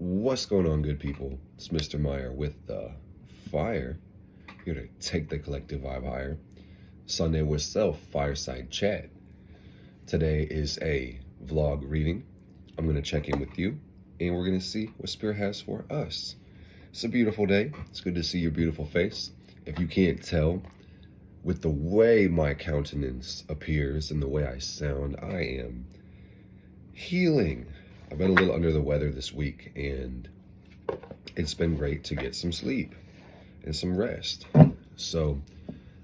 What's going on, good people? It's Mr. Meyer with the Fire, here to take the collective vibe higher. Sunday with Self Fireside Chat. Today is a vlog reading. I'm going to check in with you, and we're going to see what Spirit has for us. It's a beautiful day. It's good to see your beautiful face. If you can't tell, with the way my countenance appears and the way I sound, I am healing. I've been a little under the weather this week, and it's been great to get some sleep and some rest. So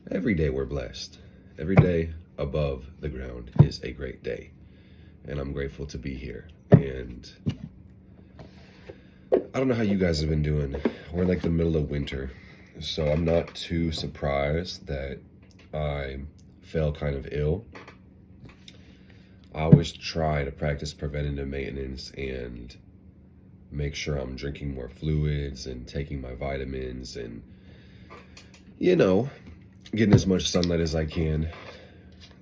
every day we're blessed. Every day above the ground is a great day, and I'm grateful to be here. And I don't know how you guys have been doing. We're in like the middle of winter, so I'm not too surprised that I fell kind of ill. I always try to practice preventative maintenance and make sure I'm drinking more fluids and taking my vitamins and, getting as much sunlight as I can.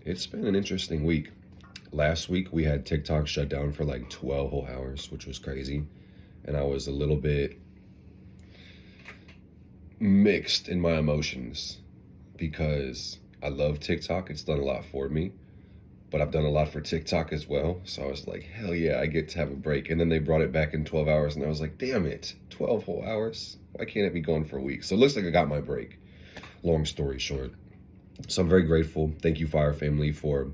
It's been an interesting week. Last week we had TikTok shut down for like 12 whole hours, which was crazy. And I was a little bit mixed in my emotions because I love TikTok. It's done a lot for me. But I've done a lot for TikTok as well. So I was like, hell yeah, I get to have a break. And then they brought it back in 12 hours. And I was like, damn it, 12 whole hours? Why can't it be gone for a week? So it looks like I got my break. Long story short. So I'm very grateful. Thank you, Fire Family, for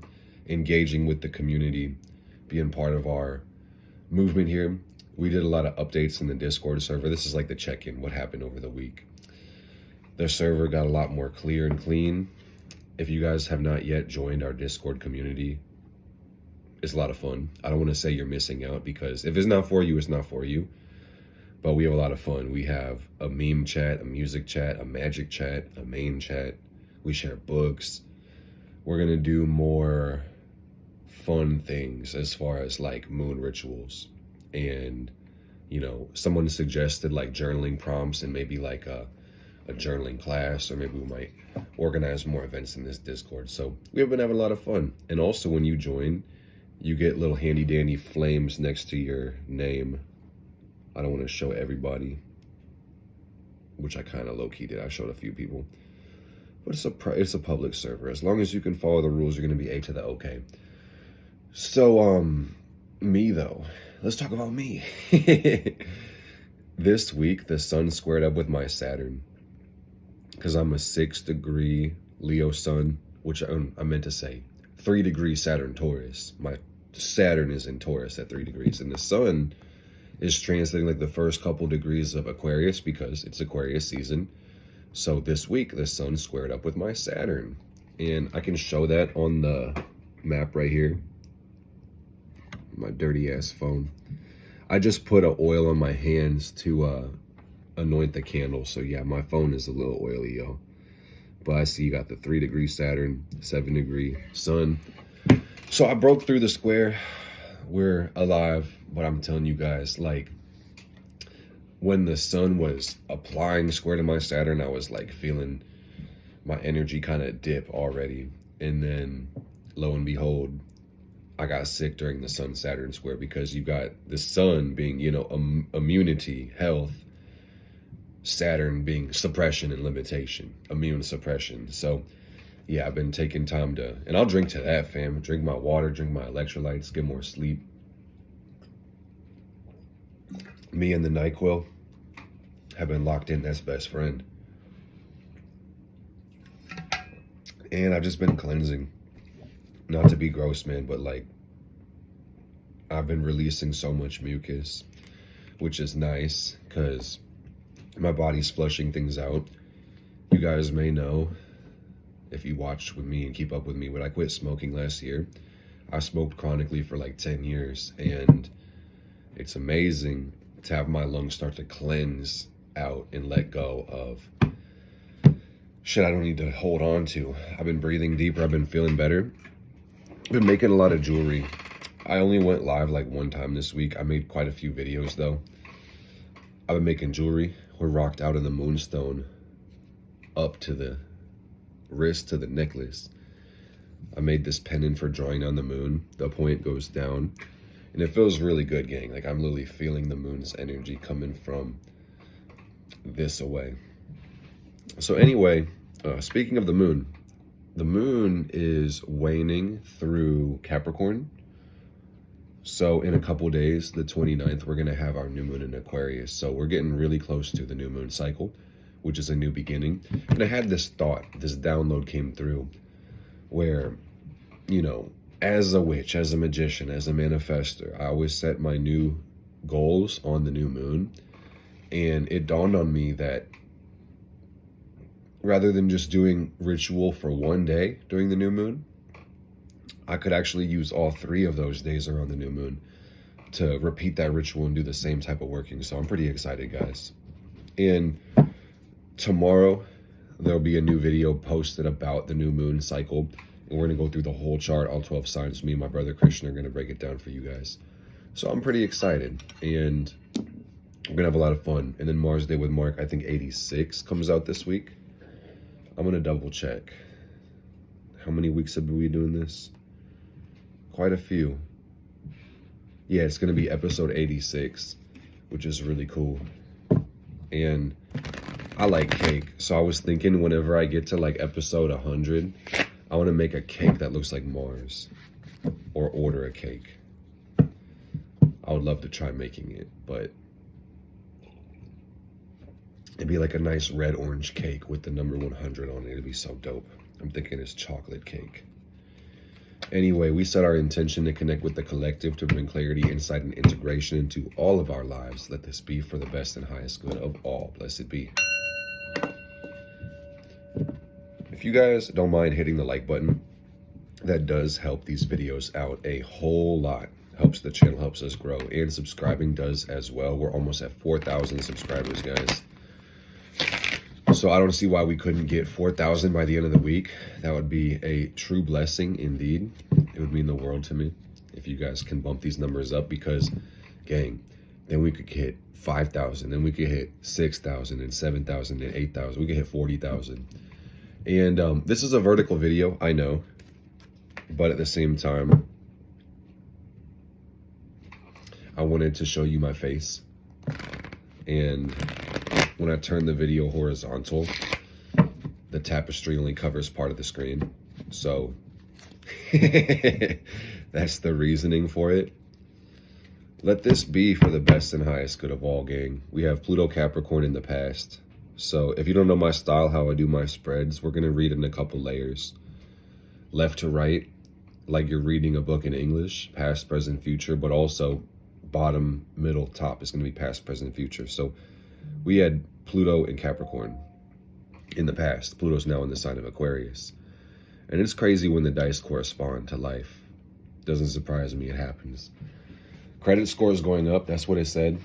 engaging with the community, being part of our movement here. We did a lot of updates in the Discord server. This is like the check-in, what happened over the week. The server got a lot more clear and clean. If you guys have not yet joined our Discord community, it's a lot of fun. I don't want to say you're missing out, because if it's not for you, it's not for you. But we have a lot of fun. We have a meme chat, a music chat, a magic chat, a main chat. We share books. We're going to do more fun things as far as like moon rituals. And, someone suggested like journaling prompts and maybe like a journaling class, or maybe we might organize more events in this Discord. So we have been having a lot of fun. And also when you join, you get little handy dandy flames next to your name. I don't want to show everybody, which I kind of low-key did. I showed a few people, but it's a public server. As long as you can follow the rules, you're going to be A to the okay. So me though, let's talk about me. This week the sun squared up with my Saturn, because I'm a 6-degree Leo sun, which I meant to say 3-degree Saturn Taurus. My Saturn is in Taurus at 3 degrees, and the sun is translating like the first couple degrees of Aquarius because it's Aquarius season. So this week the sun squared up with my Saturn, and I can show that on the map right here. My dirty ass phone. I just put an oil on my hands to anoint the candle. So yeah, my phone is a little oily, yo. But I see you got the 3-degree Saturn, 7-degree sun. So I broke through the square. We're alive. But I'm telling you guys, like, when the sun was applying square to my Saturn, I was like feeling my energy kind of dip already. And then lo and behold, I got sick during the sun Saturn square, because you got the sun being, immunity, health, Saturn being suppression and limitation, immune suppression. So yeah, I've been taking time to, and I'll drink to that, fam. Drink my water, drink my electrolytes, get more sleep. Me and the NyQuil have been locked in as best friend. And I've just been cleansing. Not to be gross, man, but like, I've been releasing so much mucus, which is nice because my body's flushing things out. You guys may know, if you watch with me and keep up with me, but I quit smoking last year. I smoked chronically for like 10 years, and it's amazing to have my lungs start to cleanse out and let go of shit I don't need to hold on to. I've been breathing deeper. I've been feeling better. I've been making a lot of jewelry. I only went live like one time this week. I made quite a few videos though. I've been making jewelry. We're rocked out in the moonstone up to the wrist to the necklace. I made this pendant for drawing on the moon. The point goes down. And it feels really good, gang. Like, I'm literally feeling the moon's energy coming from this away. So anyway, speaking of the moon is waning through Capricorn. So in a couple days, the 29th, we're going to have our new moon in Aquarius. So we're getting really close to the new moon cycle, which is a new beginning. And I had this thought, this download came through where, you know, as a witch, as a magician, as a manifester, I always set my new goals on the new moon. And it dawned on me that rather than just doing ritual for one day during the new moon, I could actually use all 3 of those days around the new moon to repeat that ritual and do the same type of working. So I'm pretty excited, guys. And tomorrow, there'll be a new video posted about the new moon cycle. And we're going to go through the whole chart, all 12 signs. Me and my brother Christian are going to break it down for you guys. So I'm pretty excited. And we're going to have a lot of fun. And then Mars Day with Mark, I think 86 comes out this week. I'm going to double check. How many weeks have we been doing this? Quite a few. Yeah, it's going to be episode 86, which is really cool. And I like cake. So I was thinking whenever I get to like episode 100, I want to make a cake that looks like Mars. Or order a cake. I would love to try making it, but it'd be like a nice red orange cake with the number 100 on it. It'd be so dope. I'm thinking it's chocolate cake. Anyway, we set our intention to connect with the collective to bring clarity, insight, and integration into all of our lives. Let this be for the best and highest good of all. Blessed be. If you guys don't mind hitting the like button, that does help these videos out a whole lot. Helps the channel, helps us grow. And subscribing does as well. We're almost at 4,000 subscribers, guys. So I don't see why we couldn't get 4,000 by the end of the week. That would be a true blessing indeed. It would mean the world to me if you guys can bump these numbers up, because, gang, then we could hit 5,000, then we could hit 6,000 and 7,000 and 8,000. We could hit 40,000. And this is a vertical video, I know, but at the same time, I wanted to show you my face. And when I turn the video horizontal, the tapestry only covers part of the screen. So that's the reasoning for it. Let this be for the best and highest good of all, gang. We have Pluto Capricorn in the past. So if you don't know my style, how I do my spreads, we're going to read in a couple layers. Left to right, like you're reading a book in English, past, present, future, but also bottom, middle, top is going to be past, present, future. So we had Pluto in Capricorn in the past. Pluto's now in the sign of Aquarius. And it's crazy when the dice correspond to life. Doesn't surprise me, it happens. Credit score is going up, that's what it said.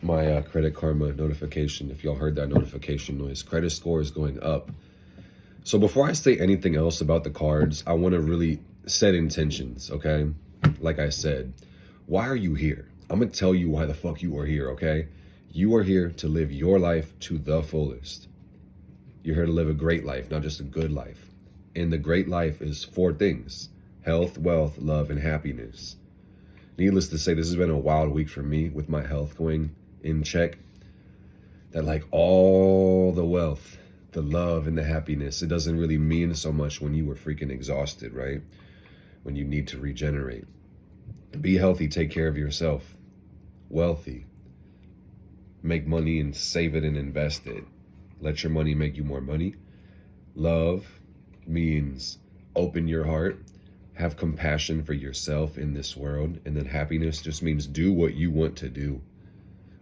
My Credit Karma notification, if y'all heard that notification noise, credit score is going up. So before I say anything else about the cards, I want to really set intentions, okay? Like I said, why are you here? I'm going to tell you why the fuck you are here, okay? You are here to live your life to the fullest. You're here to live a great life, not just a good life. And the great life is 4 things: health, wealth, love, and happiness. Needless to say, this has been a wild week for me with my health going in check. That like all the wealth, the love, and the happiness, it doesn't really mean so much when you were freaking exhausted, right? When you need to regenerate. Be healthy, take care of yourself. Wealthy. Make money and save it and invest it. Let your money make you more money. Love means open your heart. Have compassion for yourself in this world. And then happiness just means do what you want to do.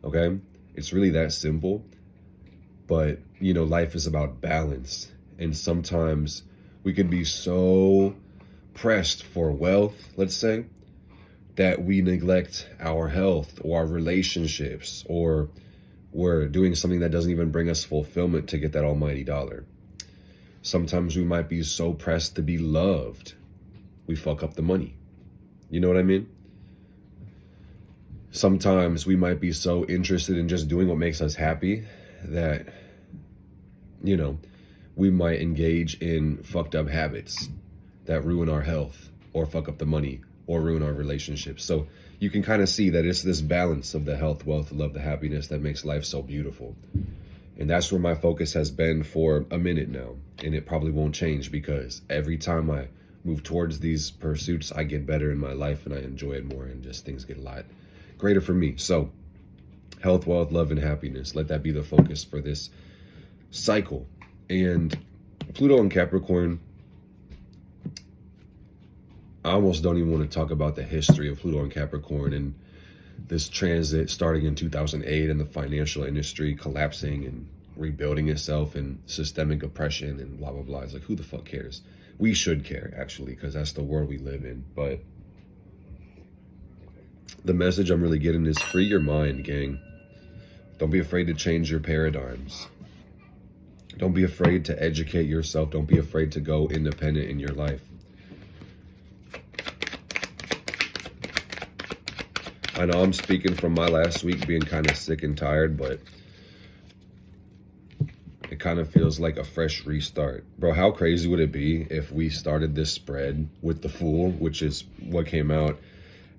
Okay? It's really that simple. But, you know, life is about balance. And sometimes we can be so pressed for wealth, let's say, that we neglect our health or our relationships, or we're doing something that doesn't even bring us fulfillment to get that almighty dollar. Sometimes we might be so pressed to be loved, we fuck up the money. You know what I mean? Sometimes we might be so interested in just doing what makes us happy that, you know, we might engage in fucked up habits that ruin our health or fuck up the money or ruin our relationships. So you can kind of see that it's this balance of the health, wealth, love, the happiness that makes life so beautiful. And that's where my focus has been for a minute now. And it probably won't change, because every time I move towards these pursuits, I get better in my life and I enjoy it more, and just things get a lot greater for me. So health, wealth, love, and happiness, let that be the focus for this cycle. And Pluto and Capricorn, I almost don't even want to talk about the history of Pluto and Capricorn and this transit starting in 2008 and the financial industry collapsing and rebuilding itself and systemic oppression and blah, blah, blah. It's like, who the fuck cares? We should care, actually, because that's the world we live in. But the message I'm really getting is free your mind, gang. Don't be afraid to change your paradigms. Don't be afraid to educate yourself. Don't be afraid to go independent in your life. I know I'm speaking from my last week being kind of sick and tired, but it kind of feels like a fresh restart. Bro, how crazy would it be if we started this spread with the Fool, which is what came out,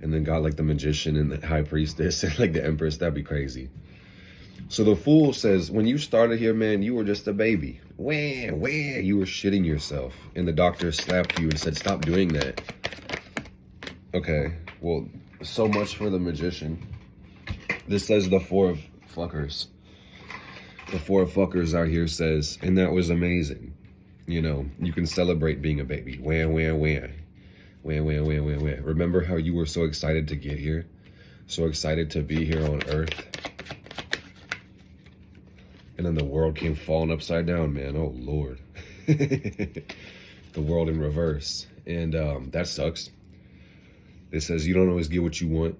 and then got like the Magician and the High Priestess and like the Empress? That'd be crazy. So the Fool says, when you started here, man, you were just a baby. Wah, you were shitting yourself. And the doctor slapped you and said, stop doing that. Okay, well, so much for the Magician. This says the Four of Fuckers. The Four of Fuckers out here says, and that was amazing. You know, you can celebrate being a baby. Wah. Remember how you were so excited to get here? So excited to be here on Earth? And then the world came falling upside down, man. Oh, Lord. The world in reverse. And that sucks. This says you don't always get what you want.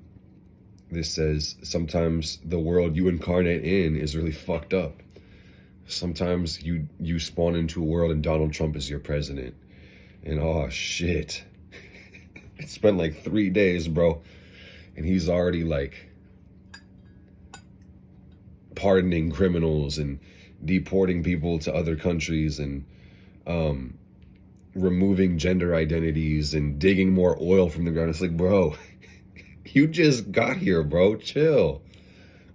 This says sometimes the world you incarnate in is really fucked up. Sometimes you spawn into a world and Donald Trump is your president. And oh, shit. It's been like 3 days, bro. And he's already like pardoning criminals and deporting people to other countries and removing gender identities and digging more oil from the ground. It's like, bro, you just got here, bro. Chill.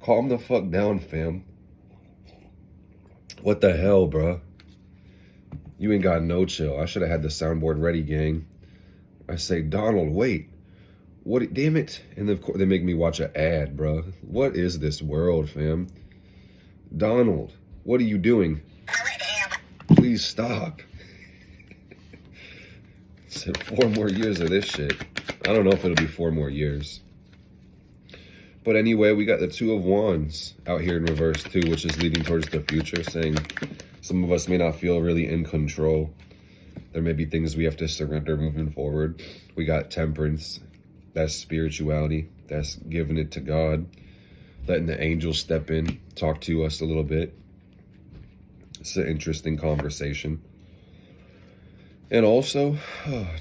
Calm the fuck down, fam. What the hell, bro? You ain't got no chill. I should have had the soundboard ready, gang. I say, Donald, wait. What? Damn it. And then they make me watch an ad, bro. What is this world, fam? Donald, what are you doing? Please stop. Said 4 more years of this shit. I don't know if it'll be 4 more years. But anyway, we got the Two of Wands out here in reverse too, which is leading towards the future, saying some of us may not feel really in control. There may be things we have to surrender moving forward. We got Temperance. That's spirituality. That's giving it to God. Letting the angels step in, talk to us a little bit. It's an interesting conversation. And also,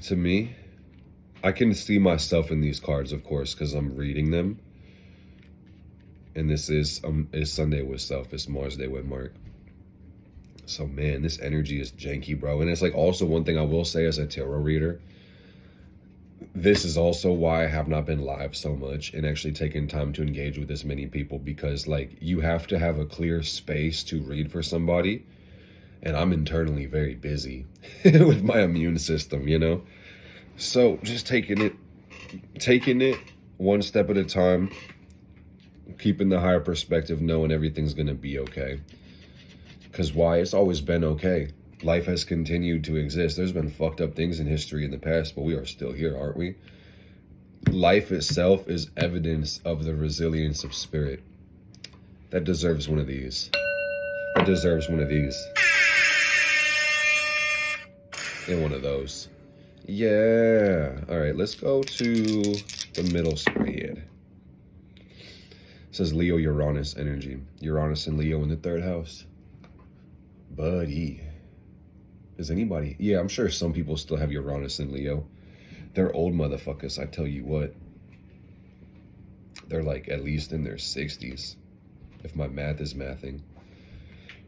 to me, I can see myself in these cards, of course, because I'm reading them. And this is Sunday with Self. It's Mars Day with Mark. So, man, this energy is janky, bro. And it's like also one thing I will say as a tarot reader. This is also why I have not been live so much and actually taken time to engage with as many people, because like you have to have a clear space to read for somebody. And I'm internally very busy with my immune system, you know? So just taking it one step at a time, keeping the higher perspective, knowing everything's going to be okay. Because why? It's always been okay. Life has continued to exist. There's been fucked up things in history in the past, but we are still here, aren't we? Life itself is evidence of the resilience of spirit. That deserves one of these. That deserves one of these. And one of those. Yeah. All right, let's go to the middle spread. It says Leo Uranus energy. Uranus and Leo in the 3rd house. Buddy. Is anybody? Yeah, I'm sure some people still have Uranus and Leo. They're old motherfuckers, I tell you what. They're like at least in their 60s, if my math is mathing.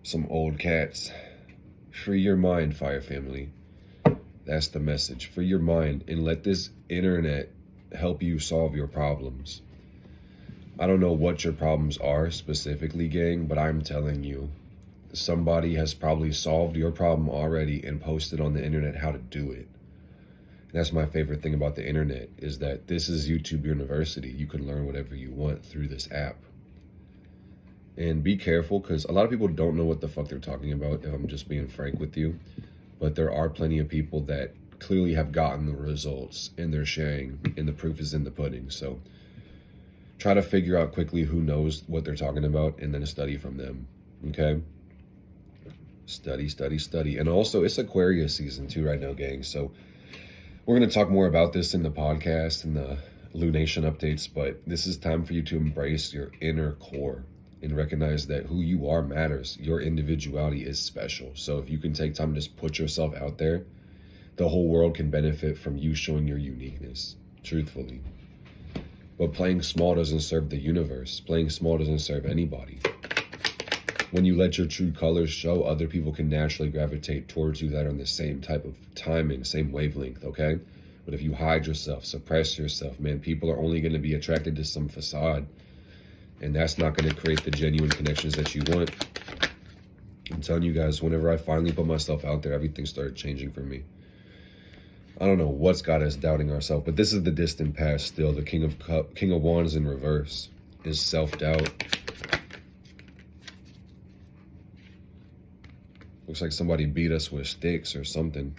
Some old cats. Free your mind, Fire Family. That's the message. Free your mind and let this internet help you solve your problems. I don't know what your problems are specifically, gang, but I'm telling you, somebody has probably solved your problem already and posted on the internet how to do it. And that's my favorite thing about the internet, is that this is YouTube University. You can learn whatever you want through this app. And be careful, because a lot of people don't know what the fuck they're talking about, if I'm just being frank with you. But there are plenty of people that clearly have gotten the results, and they're sharing, and the proof is in the pudding. So try to figure out quickly who knows what they're talking about, and then study from them, okay? Study, study, study. And also, it's Aquarius season too right now, gang. So we're going to talk more about this in the podcast and the lunation updates, but this is time for you to embrace your inner core and recognize that who you are matters. Your individuality is special. So if you can take time to just put yourself out there, the whole world can benefit from you showing your uniqueness, truthfully. But playing small doesn't serve the universe. Playing small doesn't serve anybody. When you let your true colors show, other people can naturally gravitate towards you that are on the same type of timing, same wavelength, okay? But if you hide yourself, suppress yourself, man, people are only going to be attracted to some facade. And that's not going to create the genuine connections that you want. I'm telling you guys, whenever I finally put myself out there, everything started changing for me. I don't know what's got us doubting ourselves, but this is the distant past still. The King of Wands in reverse is self-doubt. Looks like somebody beat us with sticks or something.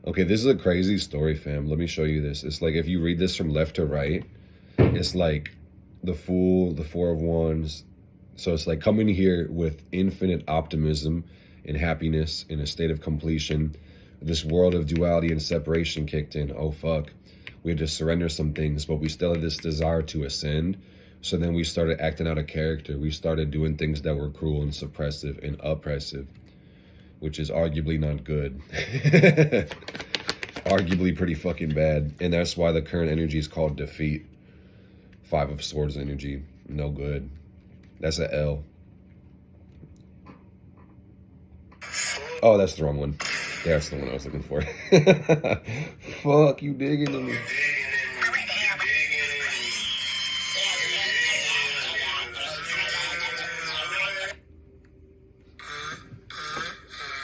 Okay, this is a crazy story, fam. Let me show you this. It's like if you read this from left to right, it's like the Fool, the Four of Wands. So it's like coming here with infinite optimism and happiness in a state of completion. This world of duality and separation kicked in. Oh, fuck. We had to surrender some things, but we still had this desire to ascend. So then we started acting out of character. We started doing things that were cruel and suppressive and oppressive, which is arguably not good. Arguably pretty fucking bad. And that's why the current energy is called defeat. Five of Swords energy. No good. That's an L. Oh, that's the wrong one. That's the one I was looking for. Fuck, you digging to me.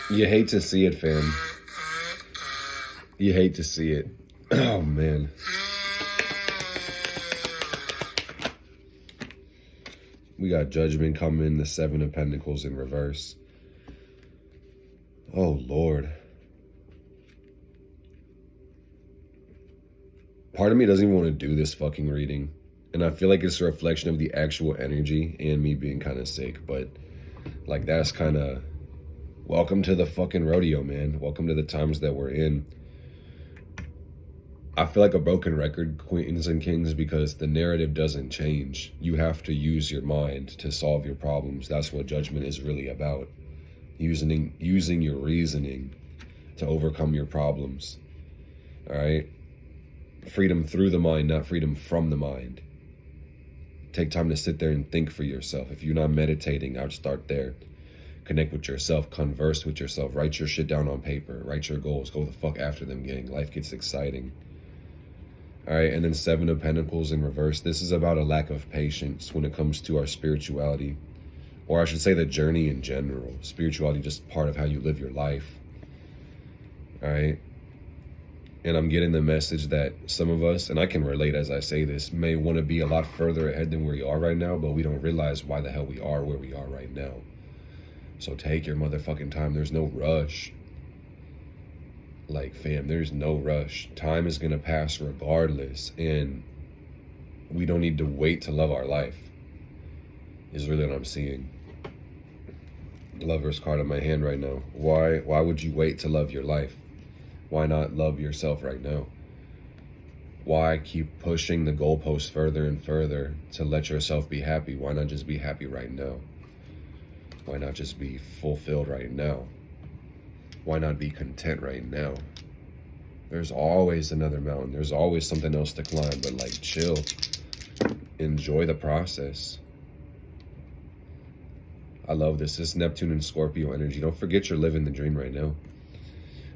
You hate to see it, fam. You hate to see it. Oh, man. We got Judgment coming, the Seven of Pentacles in reverse. Oh, Lord. Part of me doesn't even want to do this fucking reading. And I feel like it's a reflection of the actual energy and me being kind of sick. But, like, that's kind of... Welcome to the fucking rodeo, man. Welcome to the times that we're in. I feel like a broken record, queens and kings, because the narrative doesn't change. You have to use your mind to solve your problems. That's what Judgment is really about. Using your reasoning to overcome your problems. All right? Freedom through the mind, not freedom from the mind. Take time to sit there and think for yourself. If you're not meditating, I would start there. Connect with yourself, converse with yourself, write your shit down on paper, write your goals, go the fuck after them, gang. Life gets exciting. All right, and then Seven of Pentacles in reverse. This is about a lack of patience when it comes to our spirituality, or I should say the journey in general. Spirituality just part of how you live your life. All right, and I'm getting the message that some of us, and I can relate as I say this, may want to be a lot further ahead than where we are right now, but we don't realize why the hell we are where we are right now. So take your motherfucking time. There's no rush. Like, fam, there's no rush. Time is going to pass regardless. And we don't need to wait to love our life. Is really what I'm seeing. Lover's card in my hand right now. Why would you wait to love your life? Why not love yourself right now? Why keep pushing the goalposts further and further to let yourself be happy? Why not just be happy right now? Why not just be fulfilled right now? Why not be content right now? There's always another mountain. There's always something else to climb, but like, chill. Enjoy the process. I love this. This Neptune and Scorpio energy. Don't forget you're living the dream right now.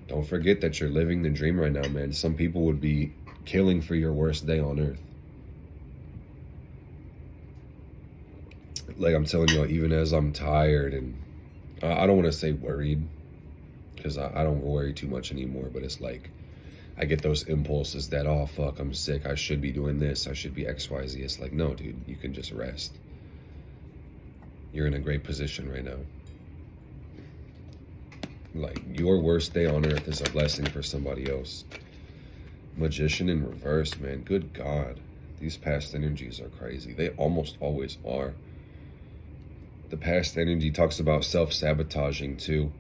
Don't forget that you're living the dream right now, man. Some people would be killing for your worst day on earth. Like I'm telling you, even as I'm tired and I don't want to say worried, because I don't worry too much anymore, but it's like I get those impulses that, oh fuck, I'm sick, I should be doing this, I should be XYZ. It's like, no dude, you can just rest. You're in a great position right now. Like your worst day on earth is a blessing for somebody else. Magician in reverse, man. Good God, these past energies are crazy. They almost always are. The past energy talks about self-sabotaging too,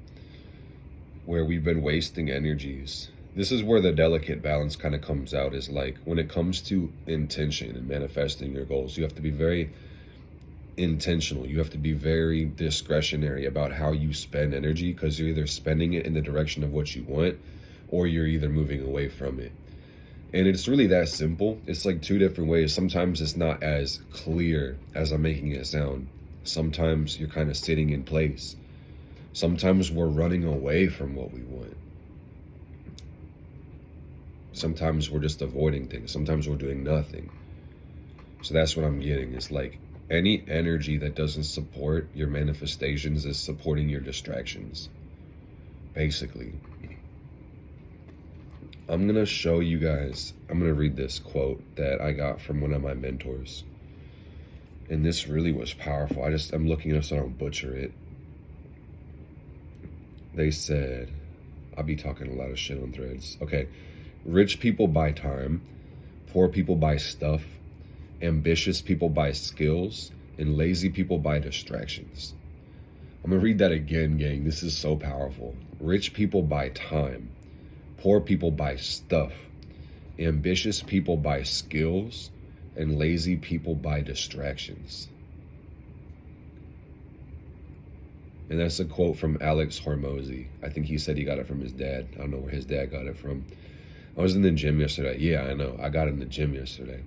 where we've been wasting energies. This is where the delicate balance kind of comes out, is like when it comes to intention and manifesting your goals, you have to be very intentional. You have to be very discretionary about how you spend energy, because you're either spending it in the direction of what you want or you're either moving away from it. And it's really that simple. It's like two different ways. Sometimes it's not as clear as I'm making it sound. Sometimes you're kind of sitting in place. Sometimes we're running away from what we want. Sometimes we're just avoiding things. Sometimes we're doing nothing. So that's what I'm getting. It's like any energy that doesn't support your manifestations is supporting your distractions, basically. I'm going to show you guys, I'm going to read this quote that I got from one of my mentors. And this really was powerful. I'm looking it up so I don't butcher it. They said, I'll be talking a lot of shit on Threads. Okay. Rich people buy time, poor people buy stuff, ambitious people buy skills, and lazy people buy distractions. I'm going to read that again, gang. This is so powerful. Rich people buy time, poor people buy stuff, ambitious people buy skills, and lazy people buy distractions. And that's a quote from Alex Hormozy. I think he said he got it from his dad. I don't know where his dad got it from. I was in the gym yesterday. Yeah, I know. I got in the gym yesterday.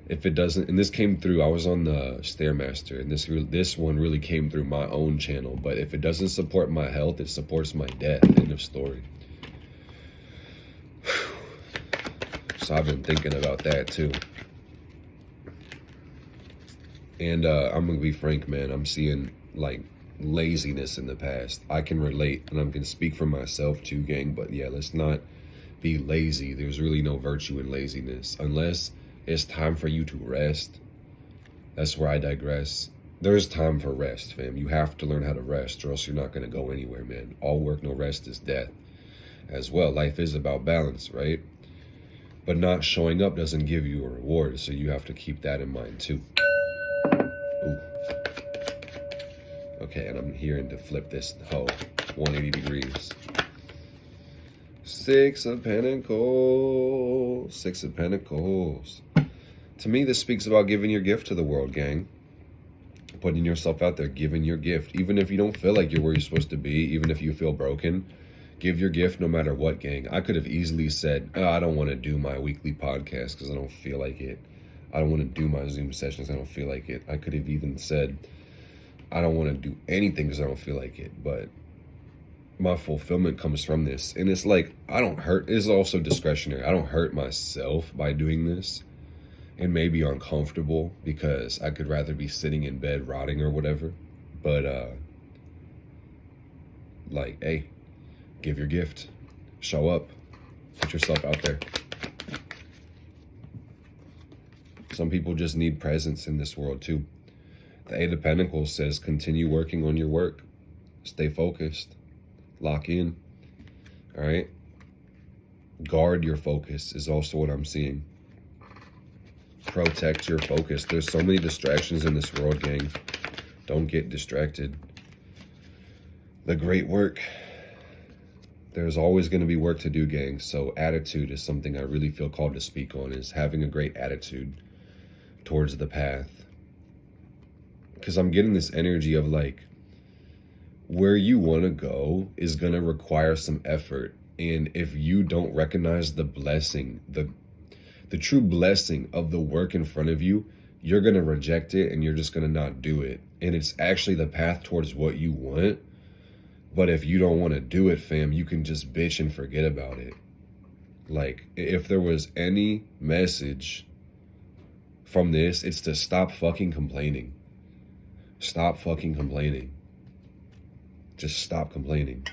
If it doesn't, and this came through, I was on the Stairmaster, and this one really came through my own channel. But if it doesn't support my health, it supports my death. End of story. So I've been thinking about that too. And I'm going to be frank, man. I'm seeing like laziness in the past. I can relate, and I can speak for myself too, gang. But yeah, let's not be lazy. There's really no virtue in laziness. Unless it's time for you to rest. That's where I digress. There's time for rest, fam. You have to learn how to rest, or else you're not going to go anywhere, man. All work, no rest is death. As well, life is about balance, right? But not showing up doesn't give you a reward, so you have to keep that in mind too. Ooh. Okay, and I'm hearing to flip this 180 degrees. Six of Pentacles. Six of Pentacles. To me, this speaks about giving your gift to the world, gang. Putting yourself out there, giving your gift. Even if you don't feel like you're where you're supposed to be, even if you feel broken, give your gift no matter what, gang. I could have easily said, oh, I don't want to do my weekly podcast because I don't feel like it. I don't want to do my Zoom sessions. I don't feel like it. I could have even said, I don't want to do anything because I don't feel like it. But my fulfillment comes from this. And it's like, it's also discretionary. I don't hurt myself by doing this. It may be uncomfortable because I could rather be sitting in bed rotting or whatever. But, like, hey, give your gift. Show up. Put yourself out there. Some people just need presence in this world too. The Eight of Pentacles says continue working on your work. Stay focused. Lock in. All right? Guard your focus is also what I'm seeing. Protect your focus. There's so many distractions in this world, gang. Don't get distracted. The great work. There's always going to be work to do, gang. So attitude is something I really feel called to speak on, is having a great attitude towards the path. Because I'm getting this energy of like, where you want to go is going to require some effort. And if you don't recognize the blessing, the true blessing of the work in front of you, you're going to reject it and you're just going to not do it. And it's actually the path towards what you want. But if you don't want to do it, fam, you can just bitch and forget about it. Like, if there was any message from this, it's to stop fucking complaining. Stop fucking complaining. Just stop complaining.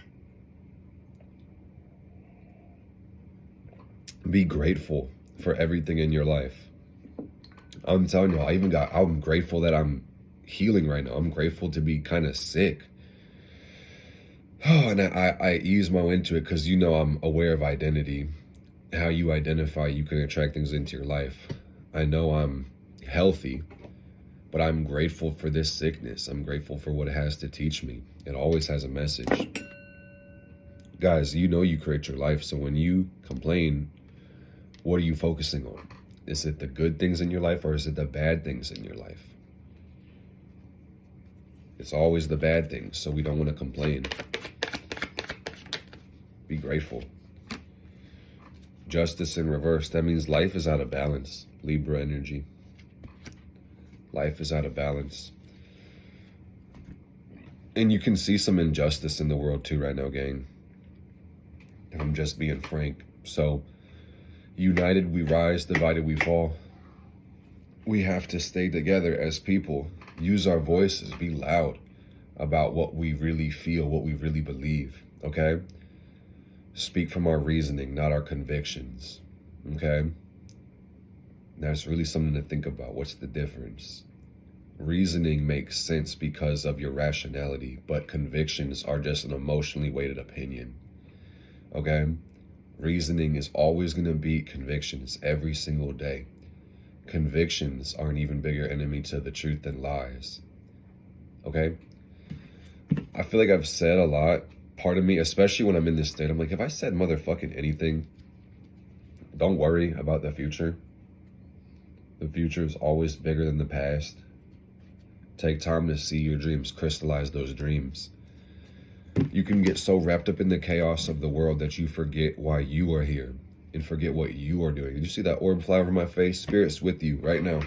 Be grateful for everything in your life. I'm telling you, I'm grateful that I'm healing right now. I'm grateful to be kind of sick. Oh, and I ease my way into it because, you know, I'm aware of identity. How you identify, you can attract things into your life. I know I'm healthy, but I'm grateful for this sickness. I'm grateful for what it has to teach me. It always has a message. Guys, you know you create your life. So when you complain, what are you focusing on? Is it the good things in your life or is it the bad things in your life? It's always the bad things, so we don't want to complain. Be grateful. Justice in reverse. That means life is out of balance. Libra energy. Life is out of balance. And you can see some injustice in the world too right now, gang. And I'm just being frank. So, united we rise, divided we fall. We have to stay together as people. Use our voices. Be loud about what we really feel, what we really believe. Okay? Speak from our reasoning, not our convictions. Okay? That's really something to think about. What's the difference? Reasoning makes sense because of your rationality, but convictions are just an emotionally weighted opinion. Okay? Reasoning is always going to beat convictions every single day. Convictions are an even bigger enemy to the truth than lies. Okay? I feel like I've said a lot. Part of me, especially when I'm in this state, I'm like, if I said motherfucking anything, don't worry about the future. The future is always bigger than the past. Take time to see your dreams, crystallize those dreams. You can get so wrapped up in the chaos of the world that you forget why you are here and forget what you are doing. Did you see that orb fly over my face? Spirit's with you right now.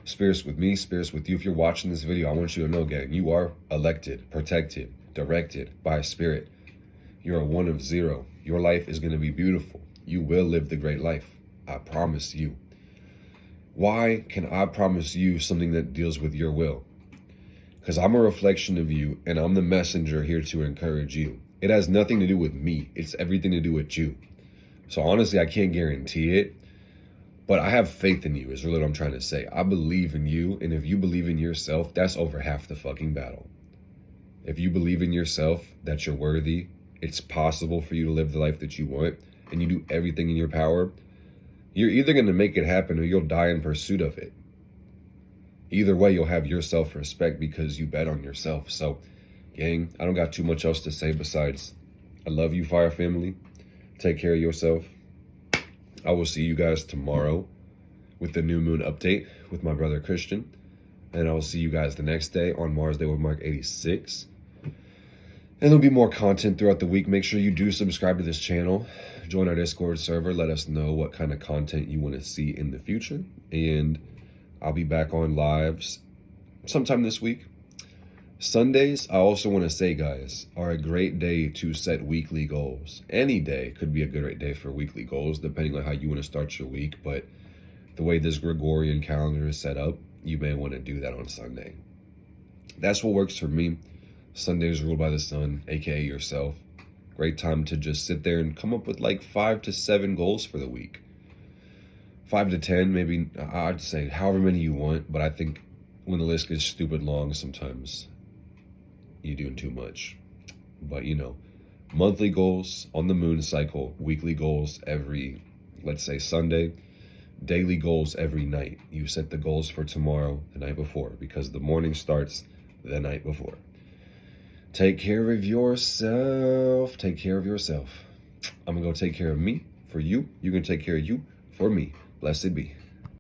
Spirit's with me, Spirit's with you. If you're watching this video, I want you to know, gang, you are elected, protected, directed by Spirit. You're a 1 of 0. Your life is going to be beautiful. You will live the great life. I promise you. Why can I promise you something that deals with your will? Because I'm a reflection of you, and I'm the messenger here to encourage you. It has nothing to do with me. It's everything to do with you. So honestly, I can't guarantee it, but I have faith in you is really what I'm trying to say. I believe in you, and if you believe in yourself, that's over half the fucking battle. If you believe in yourself, that you're worthy, it's possible for you to live the life that you want, and you do everything in your power, you're either going to make it happen or you'll die in pursuit of it. Either way, you'll have your self-respect because you bet on yourself. So, gang, I don't got too much else to say besides I love you, Fire Family. Take care of yourself. I will see you guys tomorrow with the new moon update with my brother Christian. And I will see you guys the next day on Mars Day with Mark 86. And there'll be more content throughout the week. Make sure you do subscribe to this channel. Join our Discord server. Let us know what kind of content you want to see in the future. And I'll be back on lives sometime this week. Sundays, I also want to say, guys, are a great day to set weekly goals. Any day could be a great day for weekly goals, depending on how you want to start your week. But the way this Gregorian calendar is set up, you may want to do that on Sunday. That's what works for me. Sunday is ruled by the sun, aka yourself. Great time to just sit there and come up with like 5 to 7 goals for the week. 5 to 10, maybe. I'd say however many you want, but I think when the list gets stupid long, sometimes you're doing too much. But you know, monthly goals on the moon cycle, weekly goals every, let's say, Sunday, daily goals every night. You set the goals for tomorrow, the night before, because the morning starts the night before. Take care of yourself. Take care of yourself. I'm gonna go take care of me for you. You can take care of you for me. Blessed be.